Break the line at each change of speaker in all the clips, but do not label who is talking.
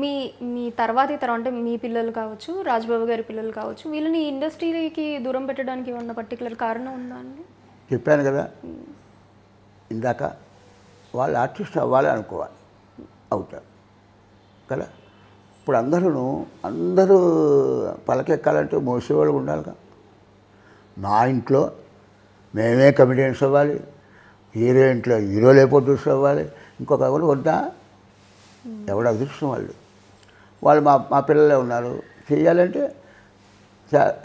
మీ మీ తర్వాతి తరం అంటే మీ పిల్లలు కావచ్చు, రాజ్‌బాబు గారి పిల్లలు కావచ్చు, వీళ్ళని ఇండస్ట్రీకి దూరం పెట్టడానికి ఏమన్నా పర్టిక్యులర్ కారణం ఉందా అండి?
చెప్పాను కదా ఇందాక, వాళ్ళు ఆర్టిస్ట్ అవ్వాలి అనుకోవాలి, అవుతారు కదా. ఇప్పుడు అందరూ పలకెక్కాలంటే మోసేవాళ్ళు ఉండాలిగా. మా ఇంట్లో మేమే కమెడియన్స్ అవ్వాలి, హీరో ఇంట్లో హీరో లేకపోతే అవ్వాలి, ఇంకొక ఎవరు వద్దా? ఎవడ అదృష్టం వాళ్ళు మా పిల్లలే ఉన్నారు. చేయాలంటే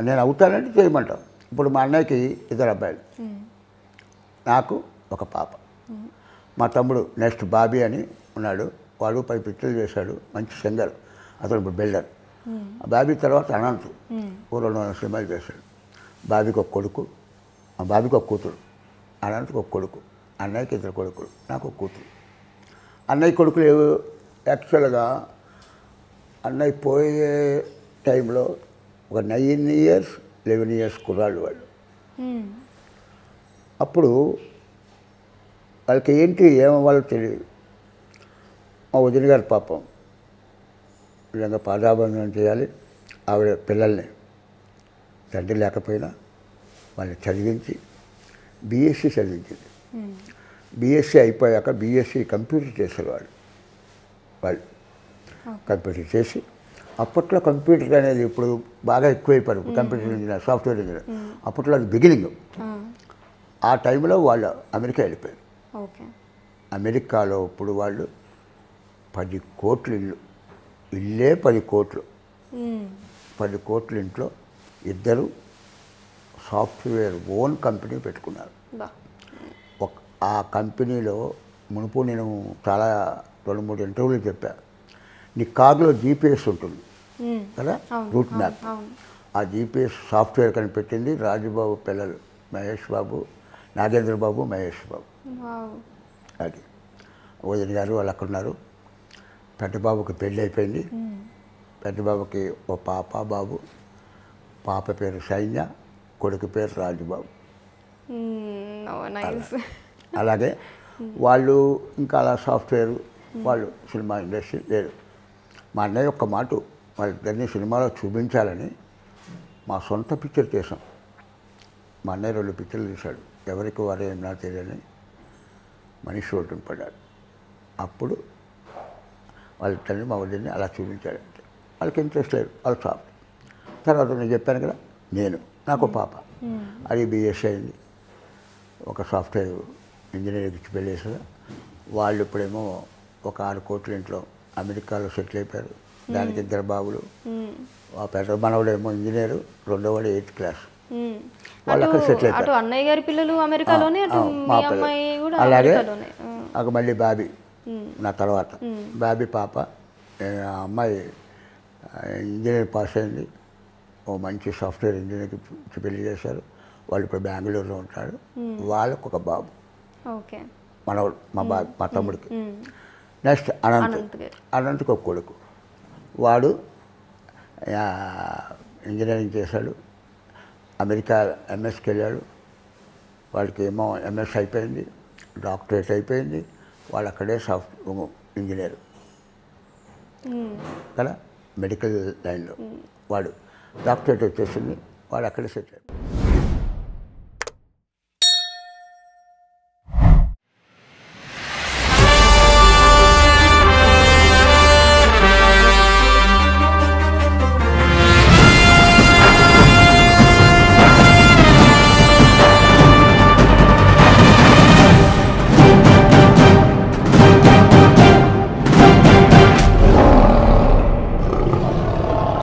నేను అవుతానంటే చేయమంటాం. ఇప్పుడు మా అన్నయ్యకి 2 అబ్బాయిలు, నాకు ఒక పాప. మా తమ్ముడు నెక్స్ట్ బాబీ అని ఉన్నాడు, వాడు 10 పిక్చర్లు చేశాడు, మంచి సింగర్, అతను ఇప్పుడు బిల్డర్. బాబీ తర్వాత అనంత్, 200 సినిమాలు చేశాడు. బాబీకి ఒక కొడుకు, బాబీకి ఒక కూతురు, అనంత్కి ఒక కొడుకు, అన్నయ్యకి 2 కొడుకులు, నాకు ఒక కూతురు. అన్నయ్య కొడుకులు యాక్చువల్గా అన్నయ్య పోయే టైంలో ఒక 9 ఇయర్స్ 11 ఇయర్స్ కుర్రాళ్ళు వాళ్ళు. అప్పుడు వాళ్ళకి ఏమవ్వాలో తెలియదు. మా వదిన గారి పాపం నిజంగా పాదాబంధనం చేయాలి. ఆవిడ పిల్లల్ని తండ్రి లేకపోయినా వాళ్ళని చదివించి బీఎస్సీ చదివించింది. బీఎస్సీ అయిపోయాక బీఎస్సీ కంప్యూటర్ చేశారు వాళ్ళు కంప్యూటర్ చేసి, అప్పట్లో కంప్యూటర్ అనేది ఇప్పుడు బాగా ఎక్కువైపోయారు, కంప్యూటర్ ఇంజనీర్, సాఫ్ట్వేర్ ఇంజనీర్. అప్పట్లో అది బిగినింగ్. ఆ టైంలో వాళ్ళు అమెరికా వెళ్ళిపోయారు. అమెరికాలో ఇప్పుడు వాళ్ళు 10 కోట్లు ఇల్లే 10 కోట్లు, 10 కోట్ల ఇంట్లో 2 సాఫ్ట్వేర్ ఓన్ కంపెనీ పెట్టుకున్నారు. ఆ కంపెనీలో మునుపు నేను చాలా 2-3 ఇంటర్వ్యూలు చెప్పాను. నీ కార్లో జీపీఎస్ ఉంటుంది కదా, రూట్ మ్యాప్. ఆ జీపీఎస్ సాఫ్ట్వేర్ కనిపెట్టింది రాజుబాబు పిల్లలు, మహేష్ బాబు, నాగేంద్ర బాబు, మహేష్ బాబు. అది వదిన గారు వాళ్ళు అక్కడ ఉన్నారు. పెద్ద బాబుకి పెళ్ళి అయిపోయింది. పెద్ద బాబుకి ఓ పాప బాబు, పాప పేరు సైన్య, కొడుకు పేరు రాజుబాబు. అలాగే వాళ్ళు ఇంకా అలా సాఫ్ట్వేర్, వాళ్ళు సినిమా ఇండస్ట్రీ లేదు. మా అన్నయ్య ఒక్క మాట, వాళ్ళిద్దరినీ సినిమాలో చూపించాలని మా సొంత పిక్చర్ చేసాం. మా అన్నయ్య 2 పిక్చర్లు తీశాడు, ఎవరికి వారే ఏమన్నా తెలియని మనిషి రోడ్డున పడ్డాడు. అప్పుడు వాళ్ళిద్దరిని మా వదిలిని అలా చూపించాడంటే వాళ్ళకి ఇంట్రెస్ట్ లేదు, వాళ్ళు సాఫ్ట్. తర్వాత నేను చెప్పాను కదా, నాకు పాప, అది బీఎస్సీ అయింది, ఒక సాఫ్ట్వేర్ ఇంజనీరింగ్ ఇచ్చి పెళ్ళేసారు. వాళ్ళు ఇప్పుడేమో ఒక 6 కోట్ల ఇంట్లో అమెరికాలో సెటిల్ అయిపోయారు. దానికి 2 బాబులు. ఆ పెద్ద మనవడేమో ఇంజనీరు, రెండోవాడు 8th క్లాస్. వాళ్ళు అక్కడ సెటిల్ అయిపోయారు.
అన్నయ్య గారి పిల్లలు అమెరికాలోనే,
మా పిల్లలు. అలాగే నాకు మళ్ళీ బాబీ నా తర్వాత, బాబీ పాప, ఆ అమ్మాయి ఇంజనీర్ పాస్ అయింది, ఓ మంచి సాఫ్ట్వేర్ ఇంజనీర్కి పెళ్లి చేశారు. వాళ్ళు ఇప్పుడు బెంగళూరులో ఉంటారు. వాళ్ళకు ఒక బాబు, మనవడు, మా తమ్ముడికి. నెక్స్ట్ అనంత్కి ఒక కొడుకు, వాడు ఇంజనీరింగ్ చేశాడు, అమెరికా ఎంఎస్కి వెళ్ళాడు. వాడికి ఏమో ఎంఎస్ అయిపోయింది, డాక్టరేట్ అయిపోయింది, వాడు అక్కడే సాఫ్ట్వేర్ ఇంజనీర్ కదా, మెడికల్ లైన్లో. వాడు డాక్టరేట్ వచ్చేసింది, వాడు అక్కడే సెటిల్ అయిపోయింది.